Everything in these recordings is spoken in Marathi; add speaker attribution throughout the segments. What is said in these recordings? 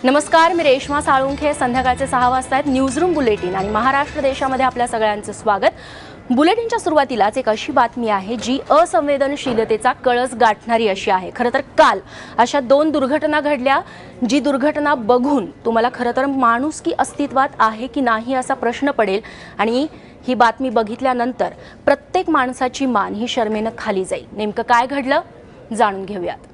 Speaker 1: नमस्कार, मी रेश्मा साळुंखे। संध्याकाळचे 6 वाजता आहेत न्यूजरूम बुलेटिन आणि महाराष्ट्र देशामध्ये आपल्या सगळ्यांचं स्वागत। बुलेटिनच्या सुरुवातीलाच एक अशी बातमी आहे जी असंवेदनशीलतेचा कळस गाठणारी अशी आहे। खरं तर काल अशा 2 दुर्घटना घडल्या, जी दुर्घटना बघून तुम्हाला खरं तर माणुसकी अस्तित्वात आहे की नाही असा प्रश्न पडेल आणि ही बातमी बघितल्यानंतर प्रत्येक माणसाची मान ही शर्मेने खाली जाईल। नेमकं काय घडलं जाणून घेऊयात।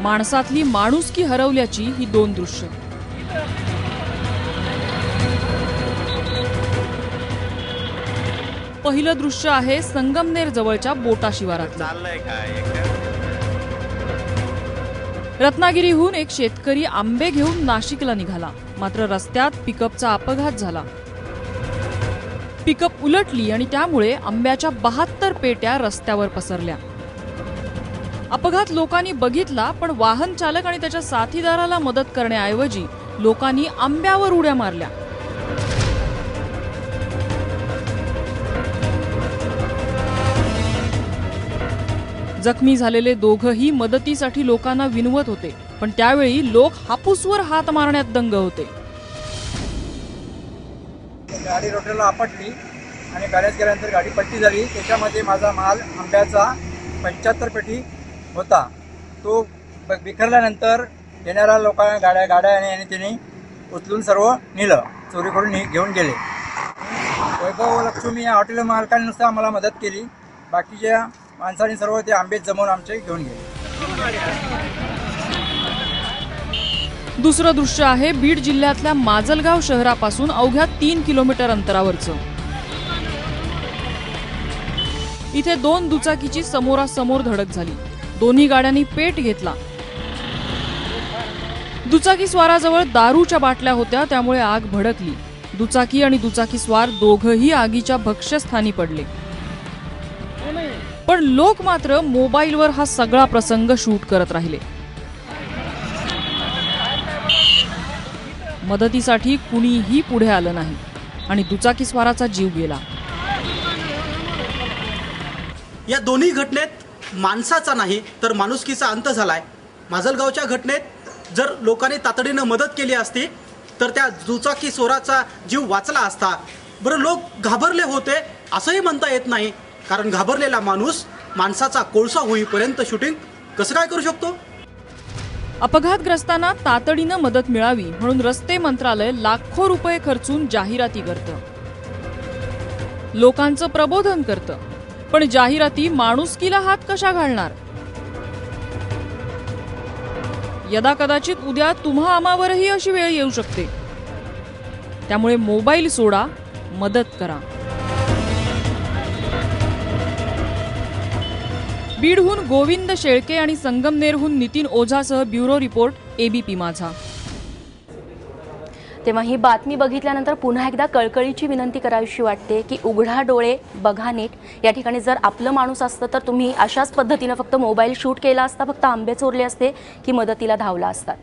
Speaker 2: माणसातली माणुसकी हरवल्याची ही 2 दृश्य। पहिलं दृश्य आहे संगमनेर जवळच्या बोटा शिवारातलं। रत्नागिरीहून एक शेतकरी आंबे घेऊन नाशिकला निघाला, मात्र रस्त्यात पिकअपचा अपघात झाला। पिकअप उलटली आणि त्यामुळे आंब्याच्या 72 पेट्या रस्त्यावर पसरल्या। अपघात लोकांनी बघितला, पण वाहन चालक आणि त्याच्या साथीदाराला मदत करण्याऐवजी लोकांनी आंब्यावर उड्या मारल्या। जखमी झालेले दोघंही मदतीसाठी लोकांना विनवत होते, पण त्यावेळी लोक हापूसवर हात मारण्यात दंग होते।
Speaker 3: गाडी रोडला आपटली आणि बॅलन्स केल्यानंतर गाडी पलटी झाली। त्याच्यामध्ये माझा माल आंब्याचा 75 पेटी होता, तो बिखरल्यानंतर येणाऱ्या लोकांना गाड्या आणि त्यांनी उचलून सर्व नेलं, चोरी करून घेऊन गेले। वैभव लक्ष्मी या हॉटेल मालकाने नुसतं आम्हाला मदत केली, बाकीच्या माणसांनी सर्व ते आंबे जमवून आमचे घेऊन गेले।
Speaker 2: दुसरं दृश्य आहे बीड जिल्ह्यातल्या माजलगाव शहरापासून अवघ्या 3 किलोमीटर अंतरावरचं। इथे 2 दुचाकीची समोरासमोर धडक झाली, दोन्ही गाड्यांनी पेट घेतला। दुचाकी स्वाराजवळ दारूच्या बाटल्या होत्या, त्यामुळे आग भडकली। दुचाकी आणि दुचाकी स्वार दोघंही आगीच्या भक्ष्यस्थानी पडले, पण लोक मात्र मोबाईलवर हा सगळा प्रसंग शूट करत राहिले। मदतीसाठी कुणीही पुढे आलं नाही आणि दुचाकी स्वाराचा जीव गेला।
Speaker 4: या दोन्ही घटनेत माणसाचा नाही तर माणुसकीचा अंत झालाय। माजलगावच्या घटनेत जर लोकांनी तातडीनं मदत केली असती तर त्या दुचाकी चोराचा जीव वाचला असता। बरं, लोक घाबरले होते असंही म्हणता येत नाही, कारण घाबरलेला माणूस माणसाचा कोळसा होईपर्यंत शूटिंग कसं काय करू शकतो?
Speaker 2: अपघातग्रस्तांना तातडीनं मदत मिळावी म्हणून रस्ते मंत्रालय लाखो रुपये खर्चून जाहिराती करतं, लोकांचं प्रबोधन करतं, पण जाहिराती माणुसकीला हात कशा घालणार? यदा कदाचित उद्या तुम्हा आम्हावरही अशी वेळ येऊ शकते, त्यामुळे मोबाईल सोडा, मदत करा। बीडहून गोविंद शेळके आणि संगमनेरहून नितीन ओझासह ब्युरो रिपोर्ट, एबीपी माझा।
Speaker 1: तेव्हा ही बातमी बघितल्यानंतर पुन्हा एकदा कळकळीची विनंती करावीशी वाटते की उघडा डोळे बघा नीट। या ठिकाणी जर आपलं माणूस असतं तर तुम्ही अशाच पद्धतीने फक्त मोबाईल शूट केला असता, फक्त आंबे चोरले असते की मदतीला धावला असतात।